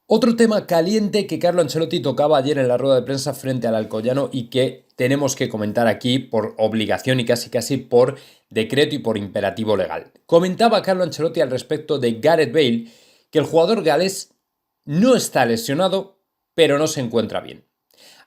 Otro tema caliente que Carlo Ancelotti tocaba ayer en la rueda de prensa frente al Alcoyano y que tenemos que comentar aquí por obligación y casi por decreto y por imperativo legal. Comentaba Carlo Ancelotti al respecto de Gareth Bale que el jugador galés no está lesionado, pero no se encuentra bien.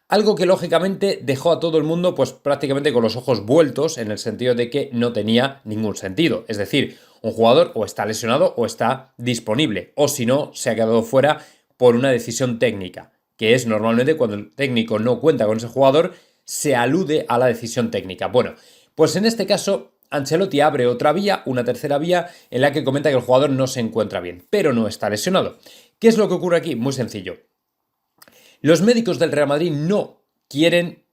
Algo que lógicamente dejó a todo el mundo pues prácticamente con los ojos vueltos en el sentido de que no tenía ningún sentido. Es decir, un jugador o está lesionado o está disponible, o si no, se ha quedado fuera por una decisión técnica, que es normalmente cuando el técnico no cuenta con ese jugador, se alude a la decisión técnica. Bueno, pues en este caso Ancelotti abre otra vía, una tercera vía, en la que comenta que el jugador no se encuentra bien, pero no está lesionado. ¿Qué es lo que ocurre aquí? Muy sencillo. Los médicos del Real Madrid no quieren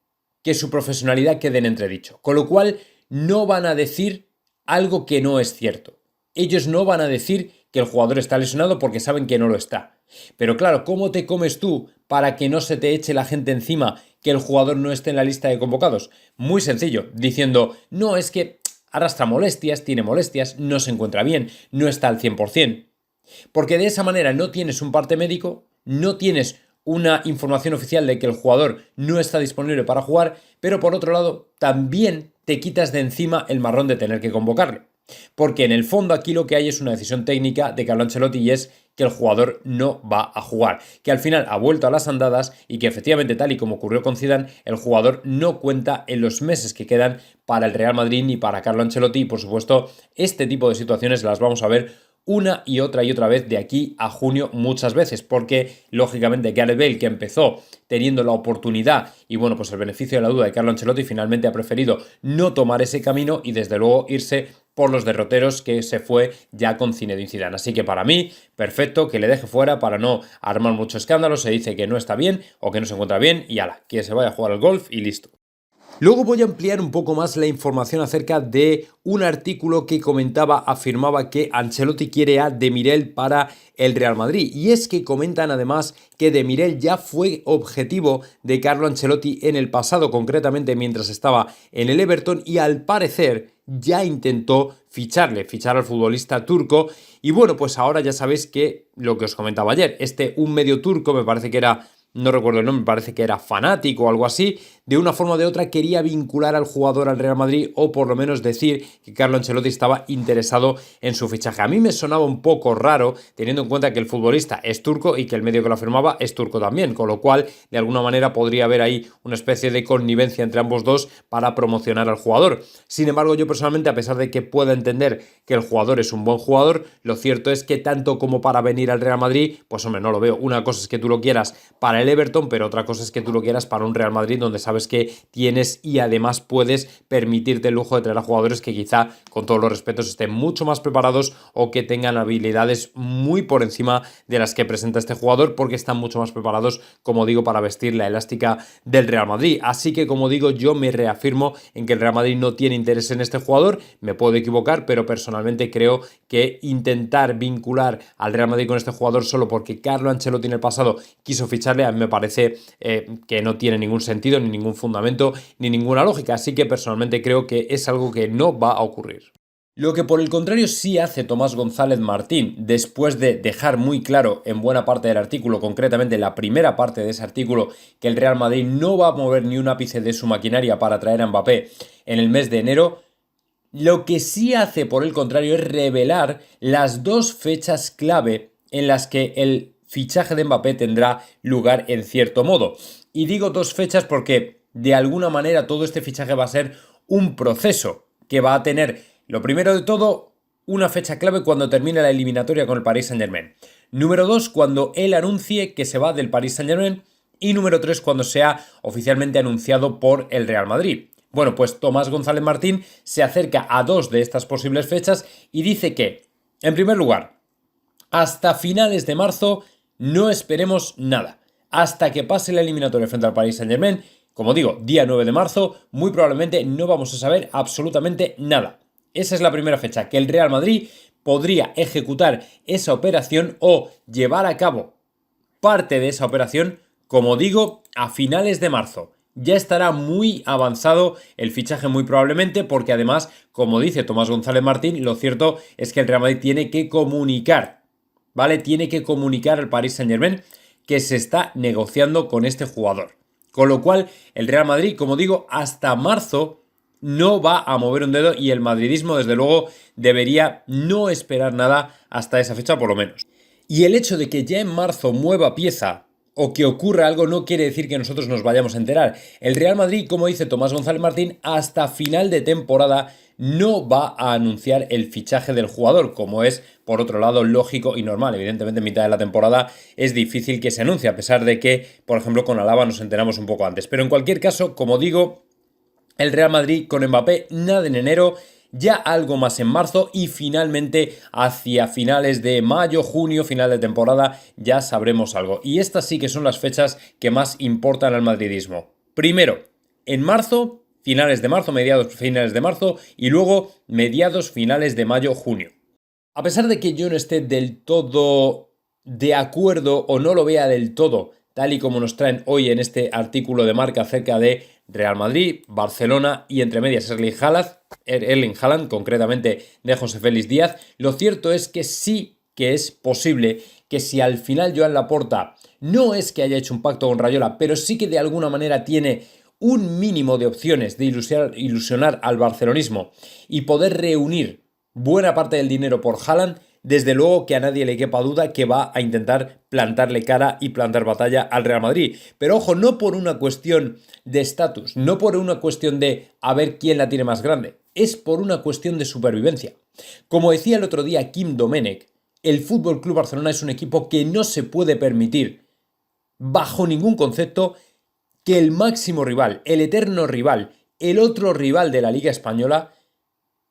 que su profesionalidad quede en entredicho, con lo cual no van a decir algo que no es cierto. Ellos no van a decir que el jugador está lesionado porque saben que no lo está. Pero claro, ¿cómo te comes tú para que no se te eche la gente encima que el jugador no esté en la lista de convocados? Muy sencillo, diciendo, no, es que arrastra molestias, tiene molestias, no se encuentra bien, no está al 100%. Porque de esa manera no tienes un parte médico, no tienes una información oficial de que el jugador no está disponible para jugar, pero por otro lado también te quitas de encima el marrón de tener que convocarle. Porque en el fondo aquí lo que hay es una decisión técnica de Carlo Ancelotti y es que el jugador no va a jugar, que al final ha vuelto a las andadas y que efectivamente, tal y como ocurrió con Zidane, el jugador no cuenta en los meses que quedan para el Real Madrid ni para Carlo Ancelotti y por supuesto este tipo de situaciones las vamos a ver una y otra vez de aquí a junio muchas veces, porque lógicamente Gareth Bale, que empezó teniendo la oportunidad y bueno, pues el beneficio de la duda de Carlo Ancelotti, finalmente ha preferido no tomar ese camino y desde luego irse por los derroteros que se fue ya con Zinedine Zidane. Así que para mí, perfecto, que le deje fuera para no armar mucho escándalo, se dice que no está bien o que no se encuentra bien y ala, que se vaya a jugar al golf y listo. Luego voy a ampliar un poco más la información acerca de un artículo que afirmaba que Ancelotti quiere a Demiral para el Real Madrid. Y es que comentan además que Demiral ya fue objetivo de Carlo Ancelotti en el pasado, concretamente mientras estaba en el Everton, y al parecer ya intentó fichar al futbolista turco. Y bueno, pues ahora ya sabéis que lo que os comentaba ayer, un medio turco, me parece que era, no recuerdo el nombre, me parece que era Fanático o algo así, de una forma o de otra quería vincular al jugador al Real Madrid o por lo menos decir que Carlo Ancelotti estaba interesado en su fichaje. A mí me sonaba un poco raro teniendo en cuenta que el futbolista es turco y que el medio que lo afirmaba es turco también, con lo cual de alguna manera podría haber ahí una especie de connivencia entre ambos dos para promocionar al jugador. Sin embargo, yo personalmente, a pesar de que pueda entender que el jugador es un buen jugador, lo cierto es que tanto como para venir al Real Madrid, pues hombre, no lo veo. Una cosa es que tú lo quieras para el Everton, pero otra cosa es que tú lo quieras para un Real Madrid donde sabes que tienes y además puedes permitirte el lujo de traer a jugadores que quizá, con todos los respetos, estén mucho más preparados o que tengan habilidades muy por encima de las que presenta este jugador, porque están mucho más preparados, como digo, para vestir la elástica del Real Madrid. Así que, como digo, yo me reafirmo en que el Real Madrid no tiene interés en este jugador. Me puedo equivocar, pero personalmente creo que intentar vincular al Real Madrid con este jugador solo porque Carlo Ancelotti en el pasado quiso ficharle, a mí me parece que no tiene ningún sentido, ni ningún fundamento, ni ninguna lógica. Así que personalmente creo que es algo que no va a ocurrir. Lo que por el contrario sí hace Tomás González Martín, después de dejar muy claro en buena parte del artículo, concretamente en la primera parte de ese artículo, que el Real Madrid no va a mover ni un ápice de su maquinaria para traer a Mbappé en el mes de enero, lo que sí hace por el contrario es revelar las dos fechas clave en las que el fichaje de Mbappé tendrá lugar en cierto modo. Y digo dos fechas porque de alguna manera todo este fichaje va a ser un proceso que va a tener, lo primero de todo, una fecha clave cuando termine la eliminatoria con el Paris Saint-Germain. Número 2, cuando él anuncie que se va del Paris Saint-Germain. Y número 3, cuando sea oficialmente anunciado por el Real Madrid. Bueno, pues Tomás González Martín se acerca a dos de estas posibles fechas y dice que, en primer lugar, hasta finales de marzo no esperemos nada. Hasta que pase la eliminatoria frente al Paris Saint-Germain, como digo, día 9 de marzo, muy probablemente no vamos a saber absolutamente nada. Esa es la primera fecha, que el Real Madrid podría ejecutar esa operación o llevar a cabo parte de esa operación, como digo, a finales de marzo. Ya estará muy avanzado el fichaje muy probablemente porque además, como dice Tomás González Martín, lo cierto es que el Real Madrid tiene que comunicar ¿vale? Tiene que comunicar al Paris Saint-Germain que se está negociando con este jugador. Con lo cual, el Real Madrid, como digo, hasta marzo no va a mover un dedo y el madridismo, desde luego, debería no esperar nada hasta esa fecha por lo menos. Y el hecho de que ya en marzo mueva pieza o que ocurra algo no quiere decir que nosotros nos vayamos a enterar. El Real Madrid, como dice Tomás González Martín, hasta final de temporada no va a anunciar el fichaje del jugador, como es, por otro lado, lógico y normal. Evidentemente, en mitad de la temporada es difícil que se anuncie, a pesar de que, por ejemplo, con Alaba nos enteramos un poco antes. Pero en cualquier caso, como digo, el Real Madrid con Mbappé nada en enero, ya algo más en marzo y finalmente hacia finales de mayo, junio, final de temporada, ya sabremos algo. Y estas sí que son las fechas que más importan al madridismo. Primero, en marzo, finales de marzo, mediados finales de marzo y luego mediados finales de mayo, junio. A pesar de que yo no esté del todo de acuerdo o no lo vea del todo, tal y como nos traen hoy en este artículo de Marca acerca de Real Madrid, Barcelona y entre medias Erling Haaland, concretamente de José Félix Díaz, lo cierto es que sí que es posible que si al final Joan Laporta no es que haya hecho un pacto con Rayola, pero sí que de alguna manera tiene un mínimo de opciones de ilusionar al barcelonismo y poder reunir buena parte del dinero por Haaland, desde luego que a nadie le quepa duda que va a intentar plantarle cara y plantar batalla al Real Madrid. Pero ojo, no por una cuestión de estatus, no por una cuestión de a ver quién la tiene más grande, es por una cuestión de supervivencia. Como decía el otro día Kim Domenech, el Fútbol Club Barcelona es un equipo que no se puede permitir, bajo ningún concepto, que el máximo rival, el eterno rival, el otro rival de la Liga Española,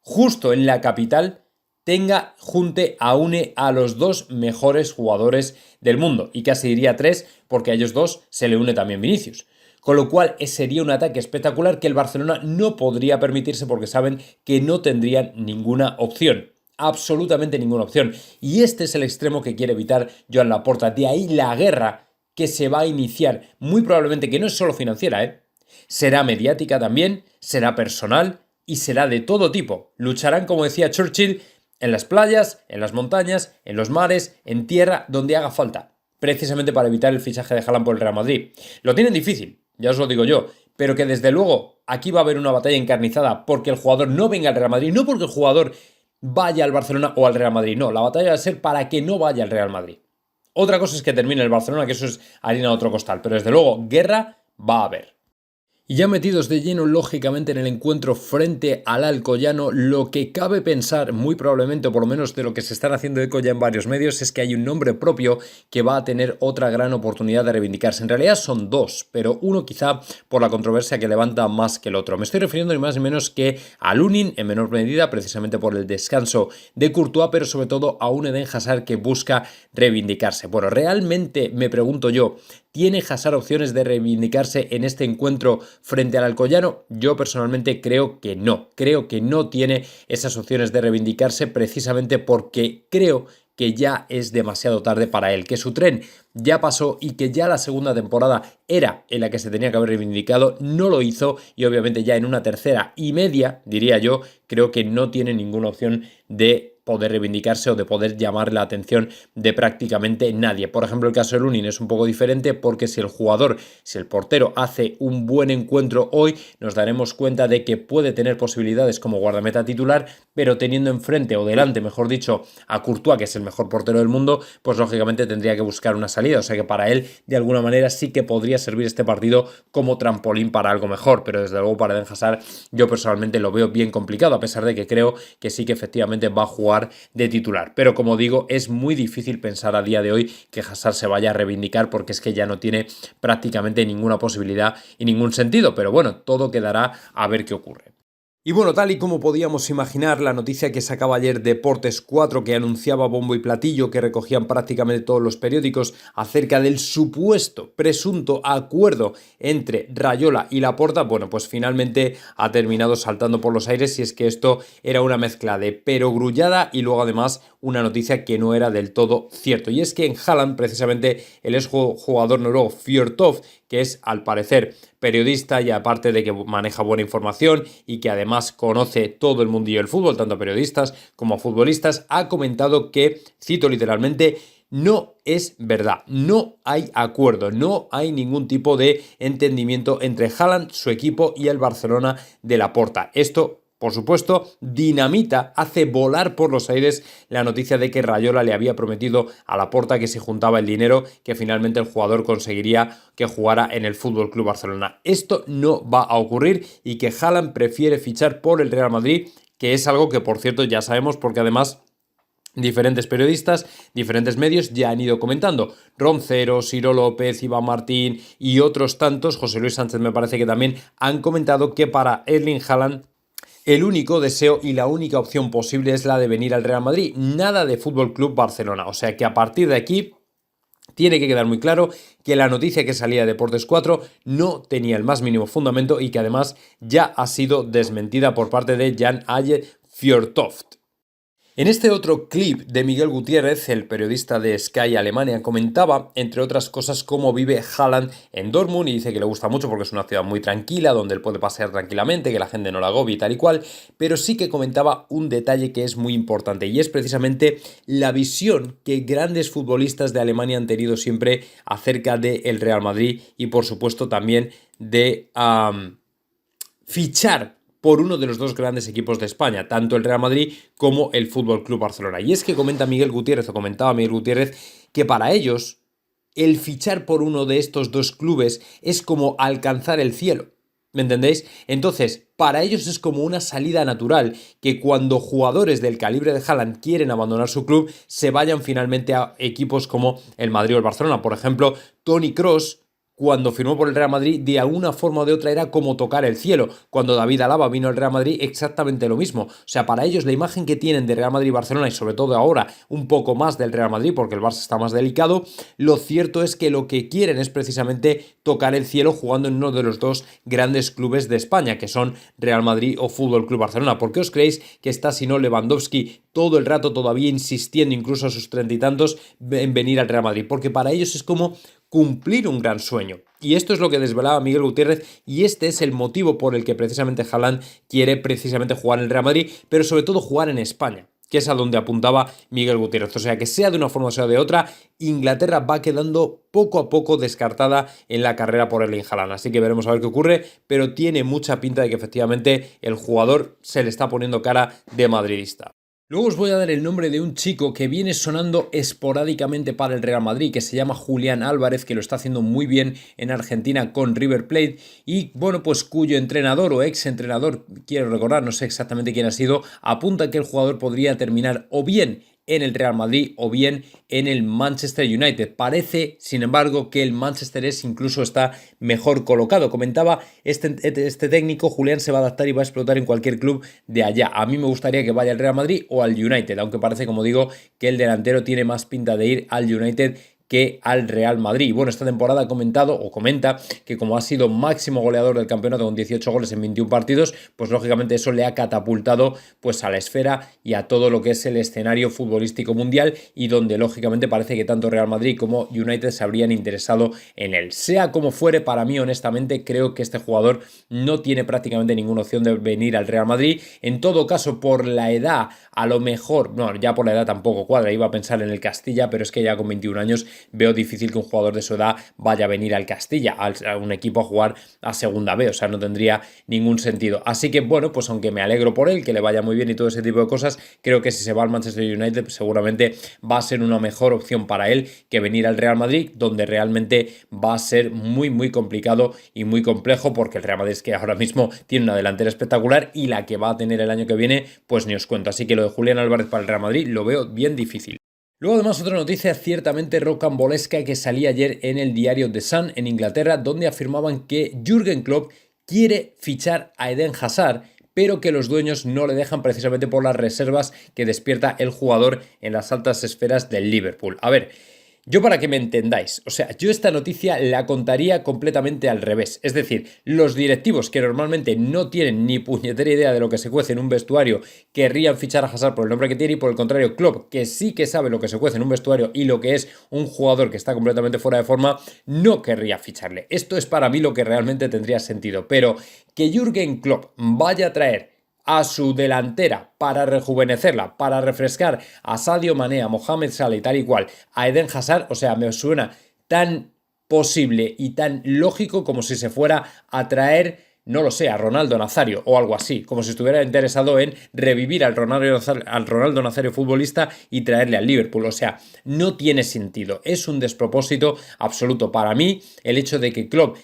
justo en la capital, aúne a los dos mejores jugadores del mundo. Y casi diría tres, porque a ellos dos se le une también Vinicius. Con lo cual sería un ataque espectacular que el Barcelona no podría permitirse porque saben que no tendrían ninguna opción. Absolutamente ninguna opción. Y este es el extremo que quiere evitar Joan Laporta. De ahí la guerra que se va a iniciar. Muy probablemente que no es solo financiera, será mediática también, será personal y será de todo tipo. Lucharán, como decía Churchill, en las playas, en las montañas, en los mares, en tierra, donde haga falta, precisamente para evitar el fichaje de Haaland por el Real Madrid. Lo tienen difícil, ya os lo digo yo, pero que desde luego aquí va a haber una batalla encarnizada porque el jugador no venga al Real Madrid, no porque el jugador vaya al Barcelona o al Real Madrid, no, la batalla va a ser para que no vaya al Real Madrid. Otra cosa es que termine el Barcelona, que eso es harina de otro costal, pero desde luego guerra va a haber. Y ya metidos de lleno, lógicamente, en el encuentro frente al Alcoyano, lo que cabe pensar, muy probablemente, o por lo menos de lo que se están haciendo eco ya en varios medios, es que hay un nombre propio que va a tener otra gran oportunidad de reivindicarse. En realidad son dos, pero uno quizá por la controversia que levanta más que el otro. Me estoy refiriendo ni más ni menos que a Lunin, en menor medida, precisamente por el descanso de Courtois, pero sobre todo a un Eden Hazard que busca reivindicarse. Bueno, realmente me pregunto yo, ¿tiene Hazard opciones de reivindicarse en este encuentro frente al Alcoyano? Yo personalmente creo que no tiene esas opciones de reivindicarse precisamente porque creo que ya es demasiado tarde para él, que su tren ya pasó y que ya la segunda temporada era en la que se tenía que haber reivindicado, no lo hizo y obviamente ya en una tercera y media, diría yo, creo que no tiene ninguna opción de poder reivindicarse o de poder llamar la atención de prácticamente nadie. Por ejemplo, el caso de Lunin es un poco diferente porque si el portero hace un buen encuentro hoy, nos daremos cuenta de que puede tener posibilidades como guardameta titular, pero teniendo enfrente o delante, mejor dicho, a Courtois, que es el mejor portero del mundo, pues lógicamente tendría que buscar una salida. O sea que para él, de alguna manera, sí que podría servir este partido como trampolín para algo mejor, pero desde luego para Eden Hazard yo personalmente lo veo bien complicado, a pesar de que creo que sí que efectivamente va a jugar de titular. Pero como digo, es muy difícil pensar a día de hoy que Hazard se vaya a reivindicar porque es que ya no tiene prácticamente ninguna posibilidad y ningún sentido. Pero bueno, todo quedará a ver qué ocurre. Y bueno, tal y como podíamos imaginar, la noticia que sacaba ayer Deportes 4, que anunciaba bombo y platillo, que recogían prácticamente todos los periódicos acerca del supuesto, presunto acuerdo entre Rayola y Laporta, bueno, pues finalmente ha terminado saltando por los aires, y es que esto era una mezcla de perogrullada y luego además una noticia que no era del todo cierto. Y es que en Haaland, precisamente, el exjugador noruego Fjørtoft, que es al parecer periodista y aparte de que maneja buena información y que además conoce todo el mundillo del fútbol, tanto a periodistas como a futbolistas, ha comentado que, cito literalmente, no es verdad. No hay acuerdo, no hay ningún tipo de entendimiento entre Haaland, su equipo y el Barcelona de Laporta. Esto, por supuesto, dinamita, hace volar por los aires la noticia de que Rayola le había prometido a Laporta que si juntaba el dinero, que finalmente el jugador conseguiría que jugara en el FC Barcelona. Esto no va a ocurrir y que Haaland prefiere fichar por el Real Madrid, que es algo que, por cierto, ya sabemos porque además diferentes periodistas, diferentes medios ya han ido comentando. Roncero, Ciro López, Iván Martín y otros tantos, José Luis Sánchez me parece que también han comentado que para Erling Haaland el único deseo y la única opción posible es la de venir al Real Madrid, nada de FC Barcelona. O sea que a partir de aquí tiene que quedar muy claro que la noticia que salía de Deportes 4 no tenía el más mínimo fundamento y que además ya ha sido desmentida por parte de Jan Aje Fjørtoft. En este otro clip de Miguel Gutiérrez, el periodista de Sky Alemania, comentaba, entre otras cosas, cómo vive Haaland en Dortmund y dice que le gusta mucho porque es una ciudad muy tranquila, donde él puede pasear tranquilamente, que la gente no la agobie y tal y cual, pero sí que comentaba un detalle que es muy importante y es precisamente la visión que grandes futbolistas de Alemania han tenido siempre acerca del Real Madrid y, por supuesto, también de fichar por uno de los dos grandes equipos de España, tanto el Real Madrid como el FC Barcelona. Y es que comentaba Miguel Gutiérrez, que para ellos el fichar por uno de estos dos clubes es como alcanzar el cielo. ¿Me entendéis? Entonces, para ellos es como una salida natural que cuando jugadores del calibre de Haaland quieren abandonar su club, se vayan finalmente a equipos como el Madrid o el Barcelona. Por ejemplo, Toni Kroos, cuando firmó por el Real Madrid, de alguna forma o de otra era como tocar el cielo. Cuando David Alaba vino al Real Madrid, exactamente lo mismo. O sea, para ellos la imagen que tienen de Real Madrid y Barcelona, y sobre todo ahora un poco más del Real Madrid, porque el Barça está más delicado, lo cierto es que lo que quieren es precisamente tocar el cielo jugando en uno de los dos grandes clubes de España, que son Real Madrid o FC Barcelona. ¿Por qué os creéis que está, si no, Lewandowski todo el rato todavía insistiendo, incluso a sus 30 y tantos, en venir al Real Madrid? Porque para ellos es como cumplir un gran sueño. Y esto es lo que desvelaba Miguel Gutiérrez y este es el motivo por el que precisamente Haaland quiere precisamente jugar en el Real Madrid, pero sobre todo jugar en España, que es a donde apuntaba Miguel Gutiérrez. O sea que sea de una forma o sea de otra, Inglaterra va quedando poco a poco descartada en la carrera por Erling Haaland. Así que veremos a ver qué ocurre, pero tiene mucha pinta de que efectivamente el jugador se le está poniendo cara de madridista. Luego os voy a dar el nombre de un chico que viene sonando esporádicamente para el Real Madrid, que se llama Julián Álvarez, que lo está haciendo muy bien en Argentina con River Plate y, bueno, pues cuyo entrenador o ex entrenador, quiero recordar, no sé exactamente quién ha sido, apunta que el jugador podría terminar o bien en el Real Madrid o bien en el Manchester United. Parece, sin embargo, que el Manchester incluso está mejor colocado. Comentaba este técnico, Julián se va a adaptar y va a explotar en cualquier club de allá. A mí me gustaría que vaya al Real Madrid o al United, aunque parece, como digo, que el delantero tiene más pinta de ir al United que al Real Madrid. Bueno, esta temporada ha comentado o comenta que como ha sido máximo goleador del campeonato con 18 goles en 21 partidos, pues lógicamente eso le ha catapultado pues a la esfera y a todo lo que es el escenario futbolístico mundial y donde lógicamente parece que tanto Real Madrid como United se habrían interesado en él. Sea como fuere, para mí honestamente creo que este jugador no tiene prácticamente ninguna opción de venir al Real Madrid. En todo caso, por la edad, a lo mejor, no, ya por la edad tampoco cuadra, iba a pensar en el Castilla, pero es que ya con 21 años veo difícil que un jugador de su edad vaya a venir al Castilla, a un equipo a jugar a segunda B, o sea, no tendría ningún sentido. Así que, bueno, pues aunque me alegro por él, que le vaya muy bien y todo ese tipo de cosas, creo que si se va al Manchester United, pues seguramente va a ser una mejor opción para él que venir al Real Madrid, donde realmente va a ser muy, muy complicado y muy complejo, porque el Real Madrid es que ahora mismo tiene una delantera espectacular y la que va a tener el año que viene, pues ni os cuento. Así que lo de Julián Álvarez para el Real Madrid lo veo bien difícil. Luego además otra noticia ciertamente rocambolesca que salía ayer en el diario The Sun en Inglaterra, donde afirmaban que Jürgen Klopp quiere fichar a Eden Hazard, pero que los dueños no le dejan precisamente por las reservas que despierta el jugador en las altas esferas del Liverpool. A ver, yo para que me entendáis, o sea, yo esta noticia la contaría completamente al revés. Es decir, los directivos que normalmente no tienen ni puñetera idea de lo que se cuece en un vestuario querrían fichar a Hazard por el nombre que tiene y por el contrario, Klopp, que sí que sabe lo que se cuece en un vestuario y lo que es un jugador que está completamente fuera de forma, no querría ficharle. Esto es para mí lo que realmente tendría sentido, pero que Jürgen Klopp vaya a traer a su delantera para rejuvenecerla, para refrescar a Sadio Mané, a Mohamed Salah y tal y cual, a Eden Hazard, o sea, me suena tan posible y tan lógico como si se fuera a traer, no lo sé, a Ronaldo Nazario o algo así, como si estuviera interesado en revivir al Ronaldo Nazario futbolista y traerle al Liverpool. O sea, no tiene sentido, es un despropósito absoluto. Para mí, el hecho de que Klopp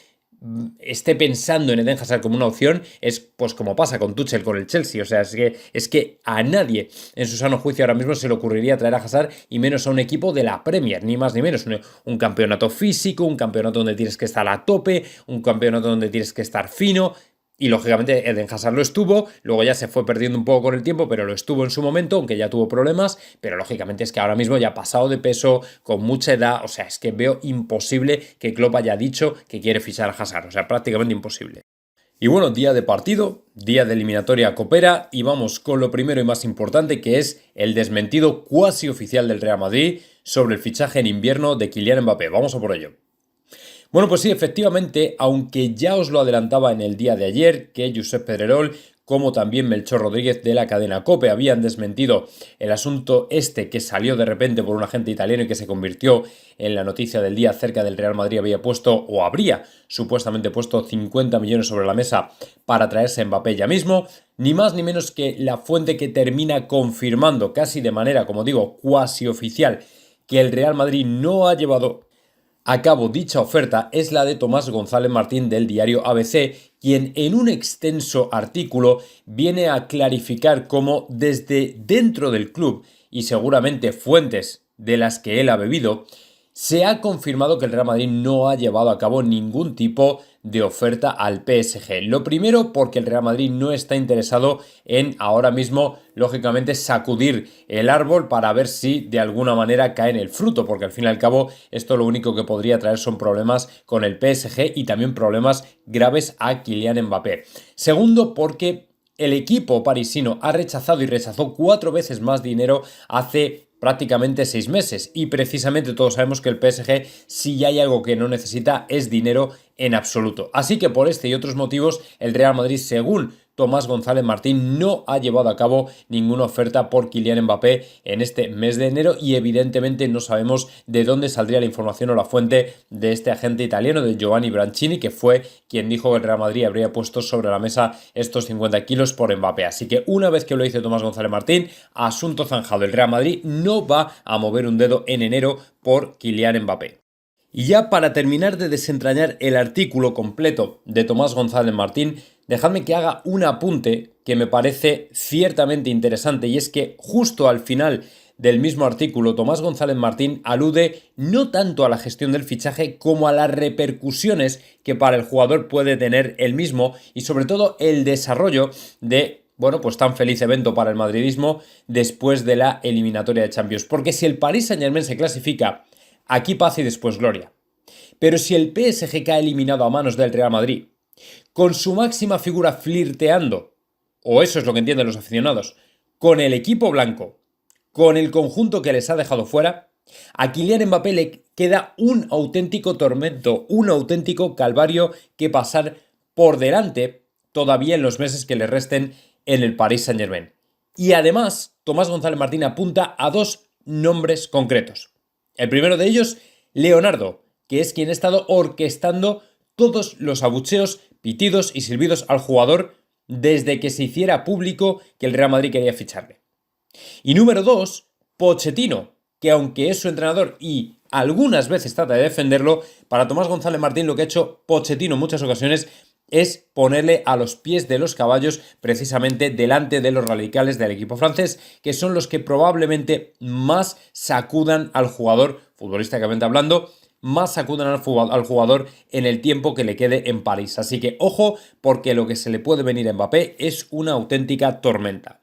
esté pensando en Eden Hazard como una opción es pues como pasa con Tuchel con el Chelsea. O sea, es que a nadie en su sano juicio ahora mismo se le ocurriría traer a Hazard, y menos a un equipo de la Premier, ni más ni menos. Un campeonato físico, un campeonato donde tienes que estar a tope, un campeonato donde tienes que estar fino. Y lógicamente Eden Hazard lo estuvo, luego ya se fue perdiendo un poco con el tiempo, pero lo estuvo en su momento, aunque ya tuvo problemas. Pero lógicamente es que ahora mismo ya ha pasado de peso, con mucha edad. O sea, es que veo imposible que Klopp haya dicho que quiere fichar a Hazard. O sea, prácticamente imposible. Y bueno, día de partido, día de eliminatoria copera, y vamos con lo primero y más importante, que es el desmentido cuasi oficial del Real Madrid sobre el fichaje en invierno de Kylian Mbappé. Vamos a por ello. Bueno, pues sí, efectivamente, aunque ya os lo adelantaba en el día de ayer, que Josep Pedrerol, como también Melchor Rodríguez de la cadena COPE, habían desmentido el asunto este que salió de repente por un agente italiano y que se convirtió en la noticia del día acerca del Real Madrid, había puesto, o habría supuestamente puesto, 50 millones sobre la mesa para traerse a Mbappé ya mismo. Ni más ni menos que la fuente que termina confirmando casi de manera, como digo, cuasi oficial, que el Real Madrid no ha llevado a cabo dicha oferta es la de Tomás González Martín del diario ABC, quien en un extenso artículo viene a clarificar cómo desde dentro del club, y seguramente fuentes de las que él ha bebido, se ha confirmado que el Real Madrid no ha llevado a cabo ningún tipo de oferta al PSG. Lo primero, porque el Real Madrid no está interesado en ahora mismo, lógicamente, sacudir el árbol para ver si de alguna manera cae en el fruto, porque al fin y al cabo esto lo único que podría traer son problemas con el PSG y también problemas graves a Kylian Mbappé. Segundo, porque el equipo parisino ha rechazado y rechazó 4 veces más dinero hace prácticamente 6 meses, y precisamente todos sabemos que el PSG, si hay algo que no necesita, es dinero en absoluto. Así que por este y otros motivos el Real Madrid, según Tomás González Martín, no ha llevado a cabo ninguna oferta por Kylian Mbappé en este mes de enero, y evidentemente no sabemos de dónde saldría la información o la fuente de este agente italiano, de Giovanni Branchini, que fue quien dijo que el Real Madrid habría puesto sobre la mesa estos 50 kilos por Mbappé. Así que una vez que lo dice Tomás González Martín, asunto zanjado. El Real Madrid no va a mover un dedo en enero por Kylian Mbappé. Y ya para terminar de desentrañar el artículo completo de Tomás González Martín, dejadme que haga un apunte que me parece ciertamente interesante, y es que justo al final del mismo artículo Tomás González Martín alude no tanto a la gestión del fichaje como a las repercusiones que para el jugador puede tener el mismo, y sobre todo el desarrollo de, bueno, pues tan feliz evento para el madridismo después de la eliminatoria de Champions. Porque si el Paris Saint-Germain se clasifica, aquí paz y después gloria. Pero si el PSG cae eliminado a manos del Real Madrid, con su máxima figura flirteando, o eso es lo que entienden los aficionados, con el equipo blanco, con el conjunto que les ha dejado fuera, a Kylian Mbappé le queda un auténtico tormento, un auténtico calvario que pasar por delante todavía en los meses que le resten en el Paris Saint-Germain. Y además, Tomás González Martín apunta a 2 nombres concretos. El primero de ellos, Leonardo, que es quien ha estado orquestando todos los abucheos, pitidos y silbidos al jugador desde que se hiciera público que el Real Madrid quería ficharle. Y número 2, Pochettino, que aunque es su entrenador y algunas veces trata de defenderlo, para Tomás González Martín lo que ha hecho Pochettino en muchas ocasiones es ponerle a los pies de los caballos precisamente delante de los radicales del equipo francés, que son los que probablemente más sacudan al jugador, futbolísticamente hablando, más sacudan al jugador en el tiempo que le quede en París. Así que ojo, porque lo que se le puede venir a Mbappé es una auténtica tormenta.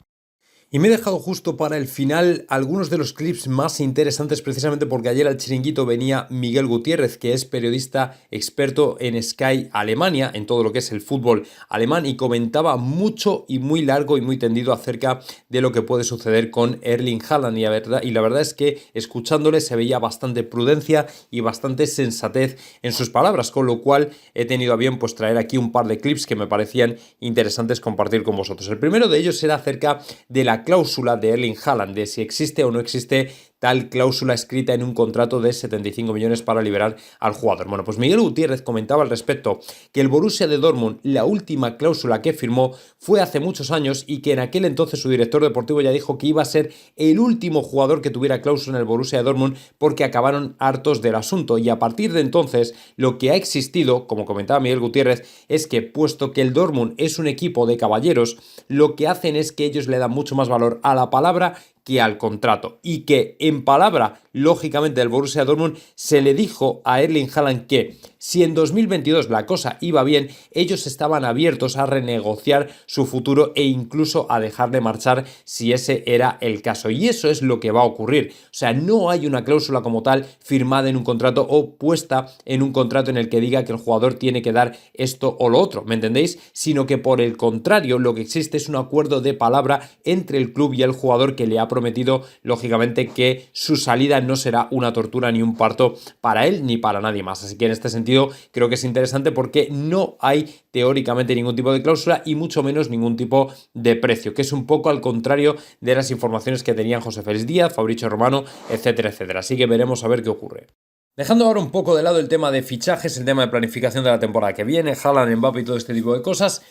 Y me he dejado justo para el final algunos de los clips más interesantes precisamente porque ayer al chiringuito venía Miguel Gutiérrez, que es periodista experto en Sky Alemania, en todo lo que es el fútbol alemán, y comentaba mucho y muy largo y muy tendido acerca de lo que puede suceder con Erling Haaland. Y la verdad es que escuchándole se veía bastante prudencia y bastante sensatez en sus palabras, con lo cual he tenido a bien pues traer aquí un par de clips que me parecían interesantes compartir con vosotros. El primero de ellos era acerca de la cláusula de Erling Haaland, de si existe o no existe tal cláusula escrita en un contrato de 75 millones para liberar al jugador. Bueno, pues Miguel Gutiérrez comentaba al respecto que el Borussia de Dortmund, la última cláusula que firmó fue hace muchos años y que en aquel entonces su director deportivo ya dijo que iba a ser el último jugador que tuviera cláusula en el Borussia de Dortmund porque acabaron hartos del asunto, y a partir de entonces lo que ha existido, como comentaba Miguel Gutiérrez, es que puesto que el Dortmund es un equipo de caballeros, lo que hacen es que ellos le dan mucho más valor a la palabra que al contrato, y que en palabra, lógicamente, del Borussia Dortmund se le dijo a Erling Haaland que si en 2022 la cosa iba bien, ellos estaban abiertos a renegociar su futuro e incluso a dejarle marchar si ese era el caso. Y eso es lo que va a ocurrir. O sea, no hay una cláusula como tal firmada en un contrato o puesta en un contrato en el que diga que el jugador tiene que dar esto o lo otro, ¿me entendéis? Sino que por el contrario, lo que existe es un acuerdo de palabra entre el club y el jugador que le ha prometido, lógicamente, que su salida no será una tortura ni un parto para él ni para nadie más. Así que en este sentido creo que es interesante porque no hay teóricamente ningún tipo de cláusula y mucho menos ningún tipo de precio, que es un poco al contrario de las informaciones que tenían José Félix Díaz, Fabricio Romano, etcétera, etcétera. Así que veremos a ver qué ocurre. Dejando ahora un poco de lado el tema de fichajes, el tema de planificación de la temporada que viene, Haaland, Mbappé y todo este tipo de cosas,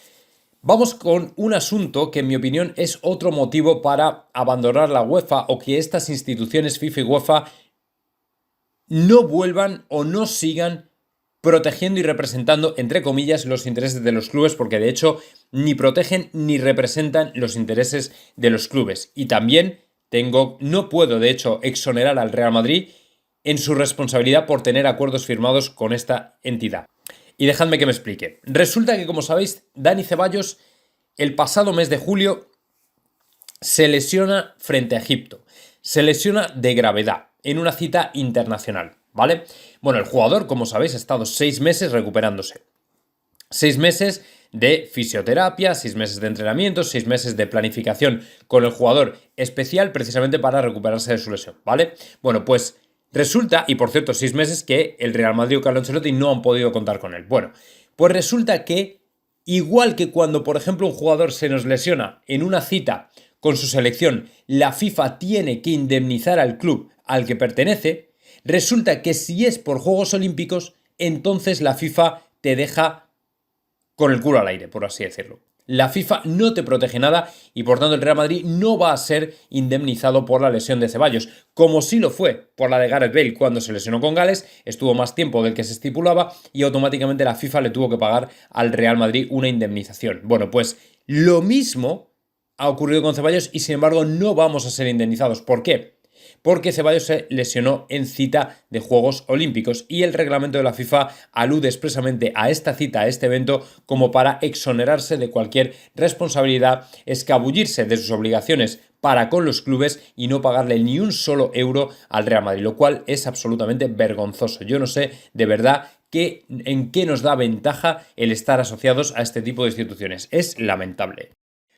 vamos con un asunto que en mi opinión es otro motivo para abandonar la UEFA o que estas instituciones FIFA y UEFA no vuelvan o no sigan protegiendo y representando, entre comillas, los intereses de los clubes, porque de hecho ni protegen ni representan los intereses de los clubes. Y también no puedo de hecho exonerar al Real Madrid en su responsabilidad por tener acuerdos firmados con esta entidad. Y dejadme que me explique. Resulta que, como sabéis, Dani Ceballos el pasado mes de julio se lesiona frente a Egipto. Se lesiona de gravedad en una cita internacional, ¿vale? Bueno, el jugador, como sabéis, ha estado 6 meses recuperándose. 6 meses de fisioterapia, 6 meses de entrenamiento, 6 meses de planificación con el jugador especial precisamente para recuperarse de su lesión, ¿vale? Bueno, pues resulta, y por cierto, 6 meses que el Real Madrid o Carlo Ancelotti no han podido contar con él. Bueno, pues resulta que, igual que cuando, por ejemplo, un jugador se nos lesiona en una cita con su selección, la FIFA tiene que indemnizar al club al que pertenece, resulta que si es por Juegos Olímpicos, entonces la FIFA te deja con el culo al aire, por así decirlo. La FIFA no te protege nada y por tanto el Real Madrid no va a ser indemnizado por la lesión de Ceballos, como sí lo fue por la de Gareth Bale cuando se lesionó con Gales, estuvo más tiempo del que se estipulaba y automáticamente la FIFA le tuvo que pagar al Real Madrid una indemnización. Bueno, pues lo mismo ha ocurrido con Ceballos y sin embargo no vamos a ser indemnizados. ¿Por qué? Porque Ceballos se lesionó en cita de Juegos Olímpicos y el reglamento de la FIFA alude expresamente a esta cita, a este evento, como para exonerarse de cualquier responsabilidad, escabullirse de sus obligaciones para con los clubes y no pagarle ni un solo euro al Real Madrid, lo cual es absolutamente vergonzoso. Yo no sé de verdad en qué nos da ventaja el estar asociados a este tipo de instituciones. Es lamentable.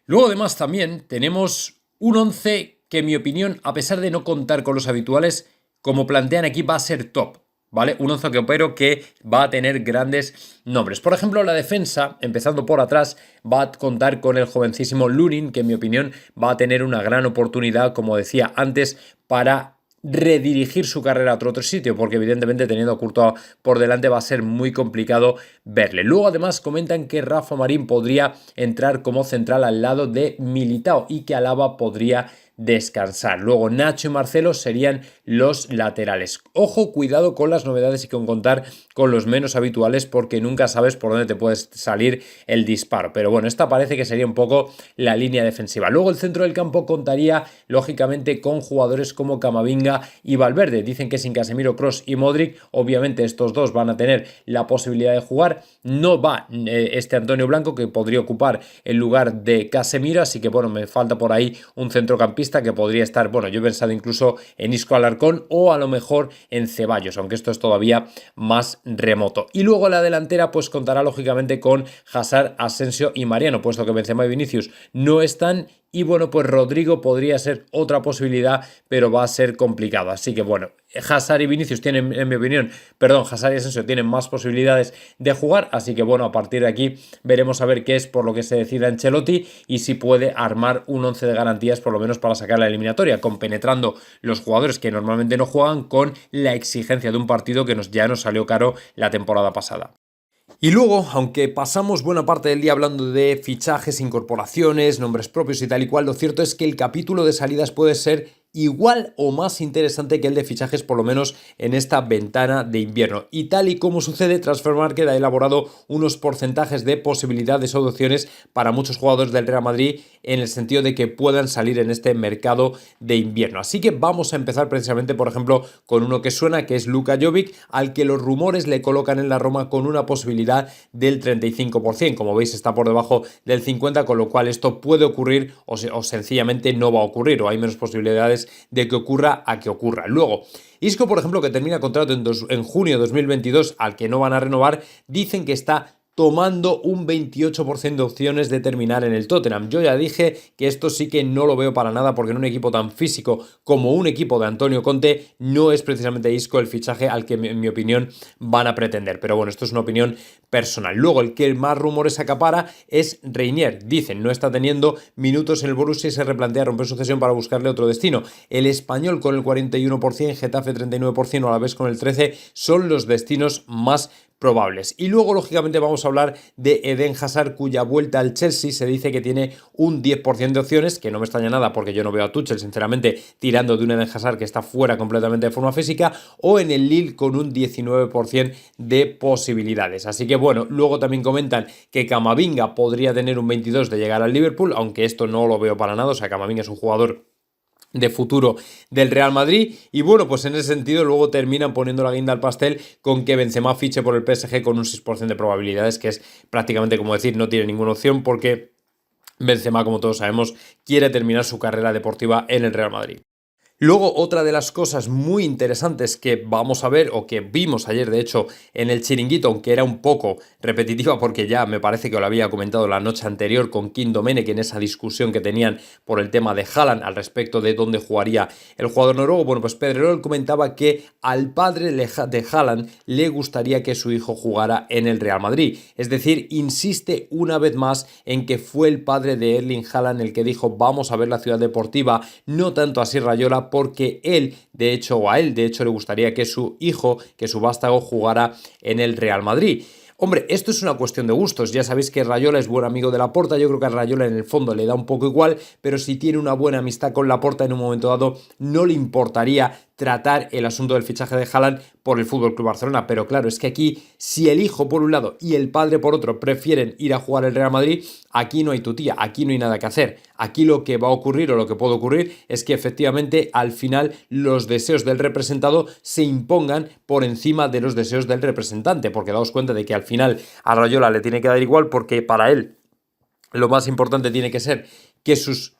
Luego además también tenemos un 11 que en mi opinión, a pesar de no contar con los habituales, como plantean aquí, va a ser top, ¿vale? Un 11 que opero que va a tener grandes nombres. Por ejemplo, la defensa, empezando por atrás, va a contar con el jovencísimo Lunin, que en mi opinión va a tener una gran oportunidad, como decía antes, para redirigir su carrera a otro sitio, porque evidentemente teniendo a Courtois por delante va a ser muy complicado verle. Luego además comentan que Rafa Marín podría entrar como central al lado de Militao y que Alaba podría descansar. Luego Nacho y Marcelo serían los laterales. Ojo, cuidado con las novedades y con contar con los menos habituales porque nunca sabes por dónde te puede salir el disparo. Pero bueno, esta parece que sería un poco la línea defensiva. Luego el centro del campo contaría lógicamente con jugadores como Camavinga y Valverde. Dicen que sin Casemiro, Kroos y Modric, obviamente estos dos van a tener la posibilidad de jugar. No va este Antonio Blanco, que podría ocupar el lugar de Casemiro, así que bueno, me falta por ahí un centrocampista que podría estar, bueno, yo he pensado incluso en Isco Alarcón o a lo mejor en Ceballos, aunque esto es todavía más remoto. Y luego la delantera pues contará lógicamente con Hazard, Asensio y Mariano, puesto que Benzema y Vinicius no están. Y bueno, pues Rodrigo podría ser otra posibilidad, pero va a ser complicado. Así que bueno, Hazard y Vinicius tienen, en mi opinión, Hazard y Asensio tienen más posibilidades de jugar. Así que bueno, a partir de aquí veremos a ver qué es por lo que se decida Ancelotti y si puede armar un 11 de garantías por lo menos para sacar la eliminatoria, compenetrando los jugadores que normalmente no juegan con la exigencia de un partido que ya nos salió caro la temporada pasada. Y luego, aunque pasamos buena parte del día hablando de fichajes, incorporaciones, nombres propios y tal y cual, lo cierto es que el capítulo de salidas puede ser igual o más interesante que el de fichajes, por lo menos en esta ventana de invierno. Y tal y como sucede, Transfermarkt ha elaborado unos porcentajes de posibilidades o de opciones para muchos jugadores del Real Madrid en el sentido de que puedan salir en este mercado de invierno. Así que vamos a empezar precisamente, por ejemplo, con uno que suena, que es Luka Jovic, al que los rumores le colocan en la Roma con una posibilidad del 35%. Como veis, está por debajo del 50%, con lo cual esto puede ocurrir o sencillamente no va a ocurrir, o hay menos posibilidades de que ocurra a que ocurra. Luego, Isco, por ejemplo, que termina contrato en junio de 2022, al que no van a renovar, dicen que está tomando un 28% de opciones de terminar en el Tottenham. Yo ya dije que esto sí que no lo veo para nada, porque en un equipo tan físico como un equipo de Antonio Conte no es precisamente Isco el fichaje al que en mi opinión van a pretender, pero bueno, esto es una opinión personal. Luego el que más rumores acapara es Reinier. Dicen no está teniendo minutos en el Borussia y se replantea romper su cesión para buscarle otro destino. El Español con el 41%, Getafe 39%, a la vez con el 13%, son los destinos más probables. Y luego, lógicamente, vamos a hablar de Eden Hazard, cuya vuelta al Chelsea se dice que tiene un 10% de opciones, que no me extraña nada porque yo no veo a Tuchel, sinceramente, tirando de un Eden Hazard que está fuera completamente de forma física, o en el Lille con un 19% de posibilidades. Así que bueno, luego también comentan que Camavinga podría tener un 22% de llegar al Liverpool, aunque esto no lo veo para nada, o sea, Camavinga es un jugador de futuro del Real Madrid. Y bueno, pues en ese sentido luego terminan poniendo la guinda al pastel con que Benzema fiche por el PSG con un 6% de probabilidades, que es prácticamente como decir no tiene ninguna opción, porque Benzema, como todos sabemos, quiere terminar su carrera deportiva en el Real Madrid. Luego, otra de las cosas muy interesantes que vamos a ver, o que vimos ayer de hecho en el Chiringuito, aunque era un poco repetitiva porque ya me parece que lo había comentado la noche anterior con Kim Domenech en esa discusión que tenían por el tema de Haaland al respecto de dónde jugaría el jugador noruego. Bueno, pues Pedrerol comentaba que al padre de Haaland le gustaría que su hijo jugara en el Real Madrid. Es decir, insiste una vez más en que fue el padre de Erling Haaland el que dijo vamos a ver la ciudad deportiva, no tanto así Rayola, porque él, de hecho, o a él, de hecho, le gustaría que su hijo, que su vástago, jugara en el Real Madrid. Hombre, esto es una cuestión de gustos. Ya sabéis que Rayola es buen amigo de Laporta. Yo creo que a Rayola en el fondo le da un poco igual, pero si tiene una buena amistad con Laporta en un momento dado, no le importaría tratar el asunto del fichaje de Haaland por el FC Barcelona. Pero claro, es que aquí, si el hijo por un lado y el padre por otro prefieren ir a jugar el Real Madrid, aquí no hay tutía, aquí no hay nada que hacer. Aquí lo que va a ocurrir o lo que puede ocurrir es que efectivamente al final los deseos del representado se impongan por encima de los deseos del representante, porque daos cuenta de que al final a Rayola le tiene que dar igual, porque para él lo más importante tiene que ser que sus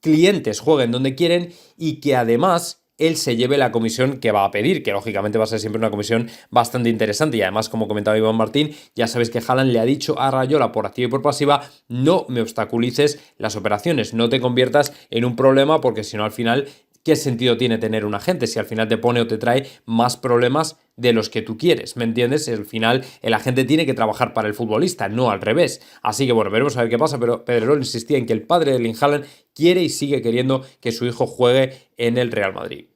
clientes jueguen donde quieren y que además él se lleve la comisión que va a pedir, que lógicamente va a ser siempre una comisión bastante interesante. Y además, como comentaba Iván Martín, ya sabéis que Haaland le ha dicho a Rayola por activa y por pasiva, no me obstaculices las operaciones, no te conviertas en un problema, porque si no al final, ¿qué sentido tiene tener un agente si al final te pone o te trae más problemas de los que tú quieres? ¿Me entiendes? Al final el agente tiene que trabajar para el futbolista, no al revés. Así que bueno, veremos a ver qué pasa, pero Pedrerol insistía en que el padre de Erling Haaland quiere y sigue queriendo que su hijo juegue en el Real Madrid.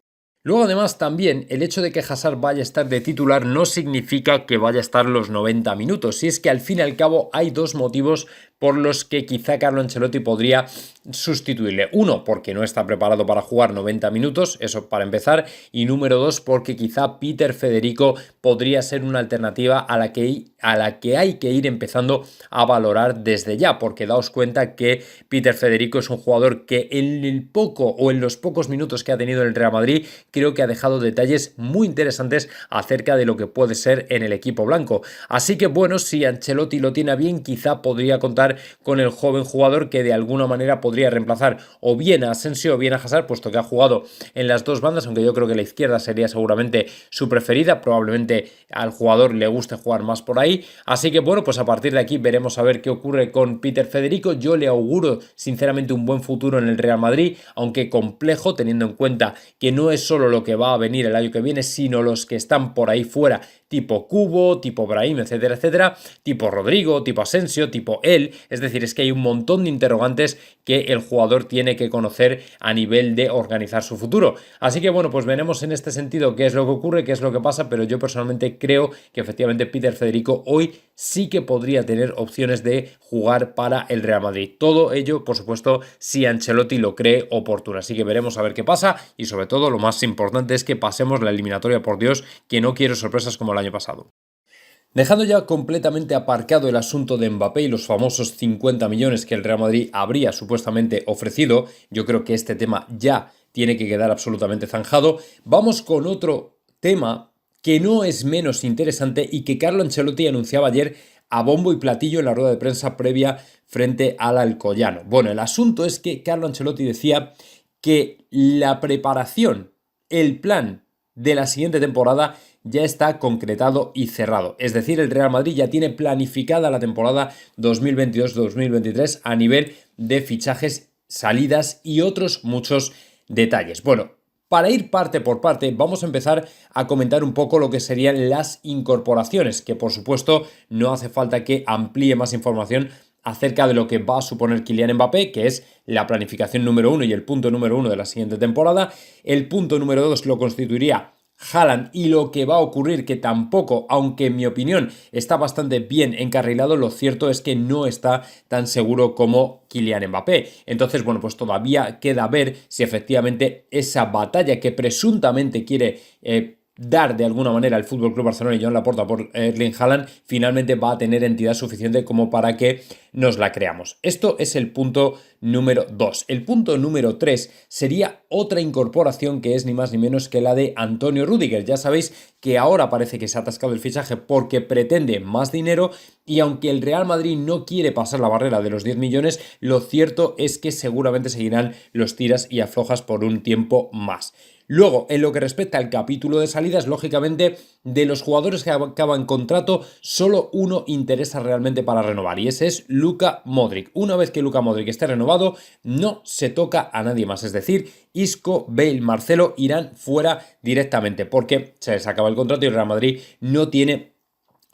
Luego además también el hecho de que Hazard vaya a estar de titular no significa que vaya a estar los 90 minutos. Y es que al fin y al cabo hay dos motivos por los que quizá Carlo Ancelotti podría sustituirle. Uno, porque no está preparado para jugar 90 minutos, eso para empezar, y número dos, porque quizá Peter Federico podría ser una alternativa a la que hay que ir empezando a valorar desde ya, porque daos cuenta que Peter Federico es un jugador que en el poco o en los pocos minutos que ha tenido en el Real Madrid creo que ha dejado detalles muy interesantes acerca de lo que puede ser en el equipo blanco. Así que bueno, si Ancelotti lo tiene bien, quizá podría contar con el joven jugador que de alguna manera podría reemplazar o bien a Asensio o bien a Hazard, puesto que ha jugado en las dos bandas, aunque yo creo que la izquierda sería seguramente su preferida, probablemente al jugador le guste jugar más por ahí. Así que bueno, pues a partir de aquí veremos a ver qué ocurre con Peter Federico. Yo le auguro sinceramente un buen futuro en el Real Madrid, aunque complejo teniendo en cuenta que no es solo lo que va a venir el año que viene, sino los que están por ahí fuera, tipo Cubo, tipo Brahim, etcétera, etcétera, tipo Rodrigo, tipo Asensio, tipo él. Es decir, es que hay un montón de interrogantes que el jugador tiene que conocer a nivel de organizar su futuro. Así que bueno, pues veremos en este sentido qué es lo que ocurre, qué es lo que pasa, pero yo personalmente creo que efectivamente Peter Federico hoy sí que podría tener opciones de jugar para el Real Madrid. Todo ello, por supuesto, si Ancelotti lo cree oportuno. Así que veremos a ver qué pasa y sobre todo lo más importante es que pasemos la eliminatoria, por Dios, que no quiero sorpresas como el año pasado. Dejando ya completamente aparcado el asunto de Mbappé y los famosos 50 millones que el Real Madrid habría supuestamente ofrecido, yo creo que este tema ya tiene que quedar absolutamente zanjado. Vamos con otro tema que no es menos interesante y que Carlo Ancelotti anunciaba ayer a bombo y platillo en la rueda de prensa previa frente al Alcoyano. Bueno, el asunto es que Carlo Ancelotti decía que la preparación, el plan de la siguiente temporada ya está concretado y cerrado. Es decir, el Real Madrid ya tiene planificada la temporada 2022-2023 a nivel de fichajes, salidas y otros muchos detalles. Bueno, para ir parte por parte, vamos a empezar a comentar un poco lo que serían las incorporaciones, que por supuesto no hace falta que amplíe más información acerca de lo que va a suponer Kylian Mbappé, que es la planificación número uno y el punto número uno de la siguiente temporada. El punto número dos lo constituiría Haaland y lo que va a ocurrir, que tampoco, aunque en mi opinión está bastante bien encarrilado, lo cierto es que no está tan seguro como Kylian Mbappé. Entonces, bueno, pues todavía queda ver si efectivamente esa batalla que presuntamente quiere dar de alguna manera el FC Barcelona y Joan Laporta por Erling Haaland finalmente va a tener entidad suficiente como para que nos la creamos. Esto es el punto número 2. El punto número 3 sería otra incorporación que es ni más ni menos que la de Antonio Rüdiger. Ya sabéis que ahora parece que se ha atascado el fichaje porque pretende más dinero y aunque el Real Madrid no quiere pasar la barrera de los 10 millones, lo cierto es que seguramente seguirán los tiras y aflojas por un tiempo más. Luego, en lo que respecta al capítulo de salidas, lógicamente, de los jugadores que acaban contrato, solo uno interesa realmente para renovar y ese es Luka Modric. Una vez que Luka Modric esté renovado, no se toca a nadie más. Es decir, Isco, Bale, Marcelo irán fuera directamente porque se les acaba el contrato y el Real Madrid no tiene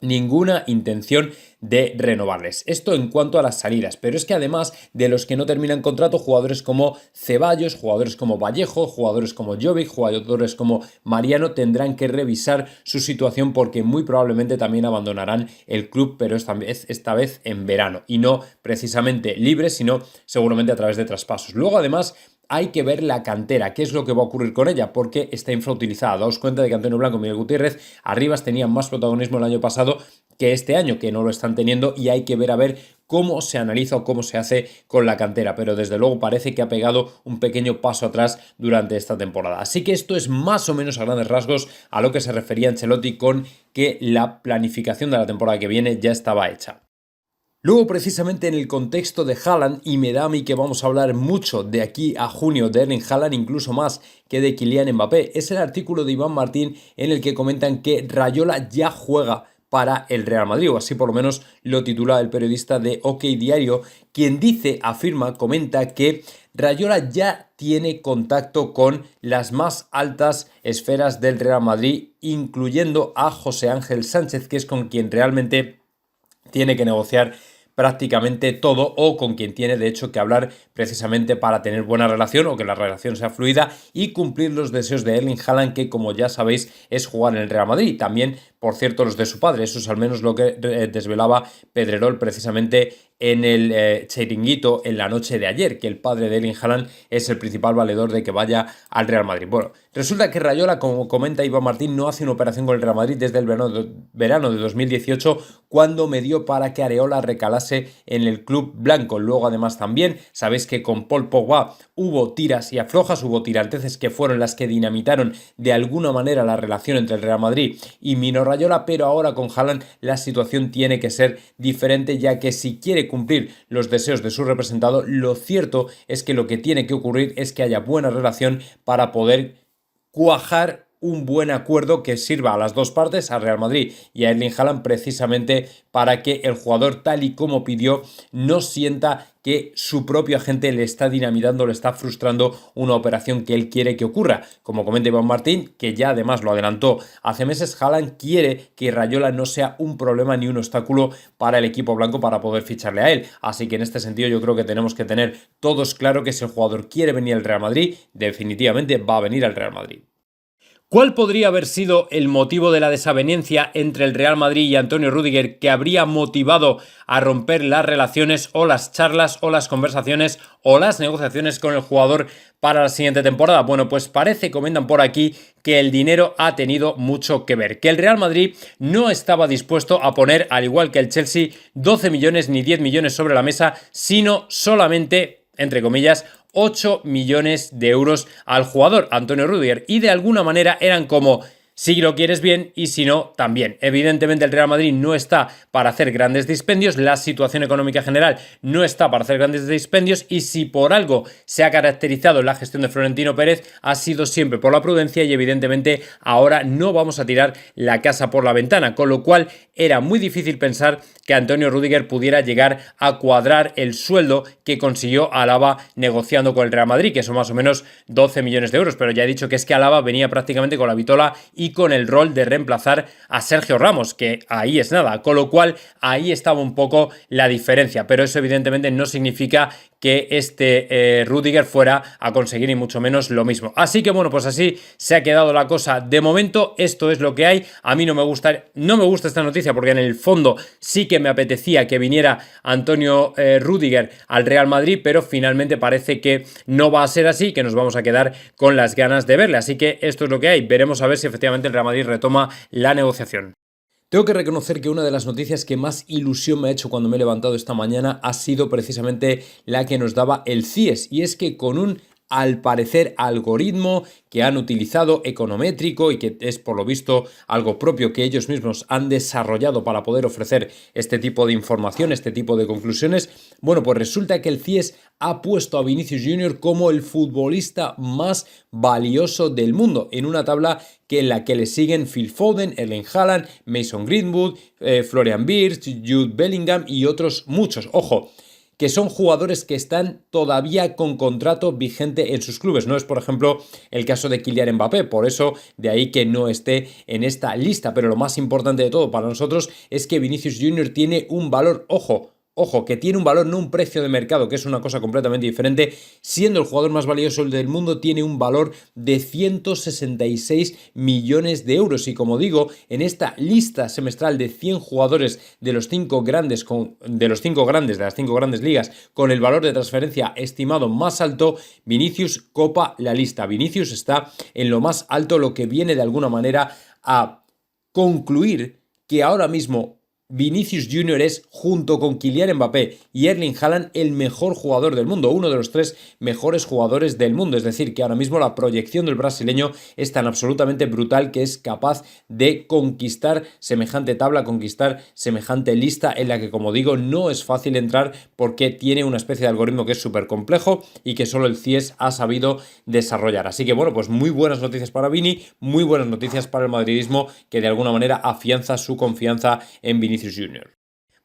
ninguna intención de renovarles. Esto en cuanto a las salidas, pero es que además de los que no terminan contrato, jugadores como Ceballos, jugadores como Vallejo, jugadores como Jovic, jugadores como Mariano tendrán que revisar su situación porque muy probablemente también abandonarán el club, pero esta vez en verano y no precisamente libres, sino seguramente a través de traspasos. Luego además hay que ver la cantera, qué es lo que va a ocurrir con ella, porque está infrautilizada. Daos cuenta de que Antonio Blanco y Miguel Gutiérrez Arribas tenían más protagonismo el año pasado que este año, que no lo están teniendo, y hay que ver a ver cómo se analiza o cómo se hace con la cantera, pero desde luego parece que ha pegado un pequeño paso atrás durante esta temporada. Así que esto es más o menos a grandes rasgos a lo que se refería Ancelotti con que la planificación de la temporada que viene ya estaba hecha. Luego, precisamente en el contexto de Haaland, y me da a mí que vamos a hablar mucho de aquí a junio de Erling Haaland, incluso más que de Kylian Mbappé, es el artículo de Iván Martín en el que comentan que Rayola ya juega para el Real Madrid, o así por lo menos lo titula el periodista de OK Diario, quien afirma, comenta que Rayola ya tiene contacto con las más altas esferas del Real Madrid, incluyendo a José Ángel Sánchez, que es con quien realmente tiene que negociar prácticamente todo, o con quien tiene de hecho que hablar precisamente para tener buena relación o que la relación sea fluida y cumplir los deseos de Erling Haaland, que como ya sabéis es jugar en el Real Madrid. También, por cierto, los de su padre. Eso es al menos lo que desvelaba Pedrerol precisamente en el chiringuito en la noche de ayer, que el padre de Erling Haaland es el principal valedor de que vaya al Real Madrid. Bueno, resulta que Rayola, como comenta Iván Martín, no hace una operación con el Real Madrid desde el verano de 2018, cuando me dio para que Areola recalase en el club blanco. Luego, además, también sabéis que con Paul Pogba hubo tiras y aflojas, hubo tiranteces que fueron las que dinamitaron de alguna manera la relación entre el Real Madrid y Mino Raiola, pero ahora con Haaland la situación tiene que ser diferente, ya que si quiere cumplir los deseos de su representado, lo cierto es que lo que tiene que ocurrir es que haya buena relación para poder cuajar un buen acuerdo que sirva a las dos partes, a Real Madrid y a Erling Haaland, precisamente para que el jugador, tal y como pidió, no sienta que su propio agente le está dinamitando, le está frustrando una operación que él quiere que ocurra. Como comenta Iván Martín, que ya además lo adelantó hace meses, Haaland quiere que Raiola no sea un problema ni un obstáculo para el equipo blanco para poder ficharle a él. Así que en este sentido yo creo que tenemos que tener todos claro que si el jugador quiere venir al Real Madrid, definitivamente va a venir al Real Madrid. ¿Cuál podría haber sido el motivo de la desavenencia entre el Real Madrid y Antonio Rüdiger que habría motivado a romper las relaciones o las charlas o las conversaciones o las negociaciones con el jugador para la siguiente temporada? Bueno, pues parece, comentan por aquí, que el dinero ha tenido mucho que ver, que el Real Madrid no estaba dispuesto a poner, al igual que el Chelsea, 12 millones ni 10 millones sobre la mesa, sino solamente, entre comillas, 8 millones de euros al jugador Antonio Rüdiger, y de alguna manera eran como: si lo quieres bien y si no, también. Evidentemente el Real Madrid no está para hacer grandes dispendios, la situación económica general no está para hacer grandes dispendios, y si por algo se ha caracterizado la gestión de Florentino Pérez ha sido siempre por la prudencia, y evidentemente ahora no vamos a tirar la casa por la ventana, con lo cual era muy difícil pensar que Antonio Rüdiger pudiera llegar a cuadrar el sueldo que consiguió Alaba negociando con el Real Madrid, que son más o menos 12 millones de euros, pero ya he dicho que es que Alaba venía prácticamente con la vitola y con el rol de reemplazar a Sergio Ramos, que ahí es nada, con lo cual ahí estaba un poco la diferencia, pero eso evidentemente no significa que Rüdiger fuera a conseguir ni mucho menos lo mismo. Así que bueno, pues así se ha quedado la cosa. De momento esto es lo que hay. A mí no me gusta esta noticia, porque en el fondo sí que me apetecía que viniera Antonio Rüdiger al Real Madrid, pero finalmente parece que no va a ser así, que nos vamos a quedar con las ganas de verle. Así que esto es lo que hay. Veremos a ver si efectivamente el Real Madrid retoma la negociación. Tengo que reconocer que una de las noticias que más ilusión me ha hecho cuando me he levantado esta mañana ha sido precisamente la que nos daba el CIES, y es que con un, al parecer, algoritmo que han utilizado econométrico y que es por lo visto algo propio que ellos mismos han desarrollado para poder ofrecer este tipo de información, este tipo de conclusiones, bueno, pues resulta que el CIES ha puesto a Vinicius Junior como el futbolista más valioso del mundo, en una tabla en la que le siguen Phil Foden, Erling Haaland, Mason Greenwood, Florian Wirtz, Jude Bellingham y otros muchos. Ojo, que son jugadores que están todavía con contrato vigente en sus clubes. No es, por ejemplo, el caso de Kylian Mbappé, por eso de ahí que no esté en esta lista. Pero lo más importante de todo para nosotros es que Vinicius Junior tiene un valor, Ojo, que tiene un valor, no un precio de mercado, que es una cosa completamente diferente. Siendo el jugador más valioso del mundo, tiene un valor de 166 millones de euros. Y como digo, en esta lista semestral de 100 jugadores de los 5 grandes, de las 5 grandes ligas, con el valor de transferencia estimado más alto, Vinicius copa la lista. Vinicius está en lo más alto, lo que viene de alguna manera a concluir que ahora mismo Vinicius Junior es, junto con Kylian Mbappé y Erling Haaland, el mejor jugador del mundo, uno de los 3 mejores jugadores del mundo. Es decir, que ahora mismo la proyección del brasileño es tan absolutamente brutal que es capaz de conquistar semejante tabla, conquistar semejante lista en la que, como digo, no es fácil entrar porque tiene una especie de algoritmo que es súper complejo y que solo el CIES ha sabido desarrollar. Así que bueno, pues muy buenas noticias para Vini, muy buenas noticias para el madridismo, que de alguna manera afianza su confianza en Vinicius Junior.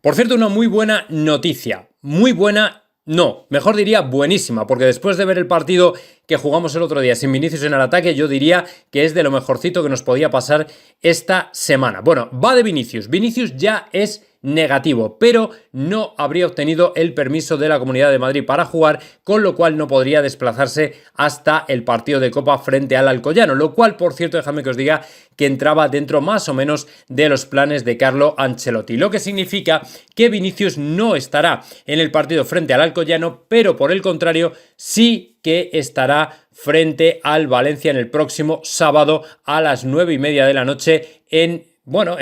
Por cierto, una muy buena noticia, muy buena, no, mejor diría buenísima, porque después de ver el partido que jugamos el otro día sin Vinicius en el ataque, yo diría que es de lo mejorcito que nos podía pasar esta semana. Bueno, va de Vinicius. Vinicius ya es negativo, pero no habría obtenido el permiso de la Comunidad de Madrid para jugar, con lo cual no podría desplazarse hasta el partido de Copa frente al Alcoyano, lo cual, por cierto, dejadme que os diga que entraba dentro más o menos de los planes de Carlo Ancelotti, lo que significa que Vinicius no estará en el partido frente al Alcoyano, pero por el contrario sí que estará frente al Valencia en el próximo sábado a las 9:30 de la noche en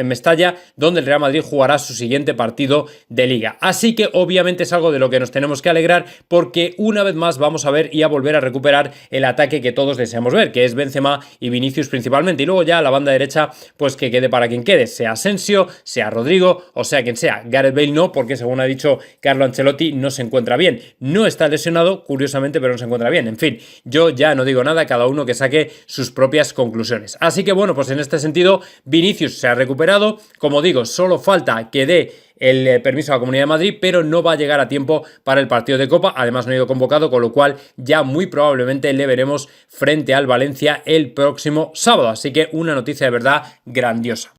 Mestalla, donde el Real Madrid jugará su siguiente partido de Liga. Así que obviamente es algo de lo que nos tenemos que alegrar, porque una vez más vamos a ver y a volver a recuperar el ataque que todos deseamos ver, que es Benzema y Vinicius principalmente, y luego ya a la banda derecha pues que quede para quien quede, sea Asensio, sea Rodrigo o sea quien sea. Gareth Bale no, porque según ha dicho Carlo Ancelotti no se encuentra bien, no está lesionado curiosamente, pero no se encuentra bien. En fin, yo ya no digo nada, cada uno que saque sus propias conclusiones. Así que bueno, pues en este sentido Vinicius se ha recuperado, como digo, solo falta que dé el permiso a la Comunidad de Madrid, pero no va a llegar a tiempo para el partido de Copa, además no ha ido convocado, con lo cual ya muy probablemente le veremos frente al Valencia el próximo sábado, así que una noticia de verdad grandiosa.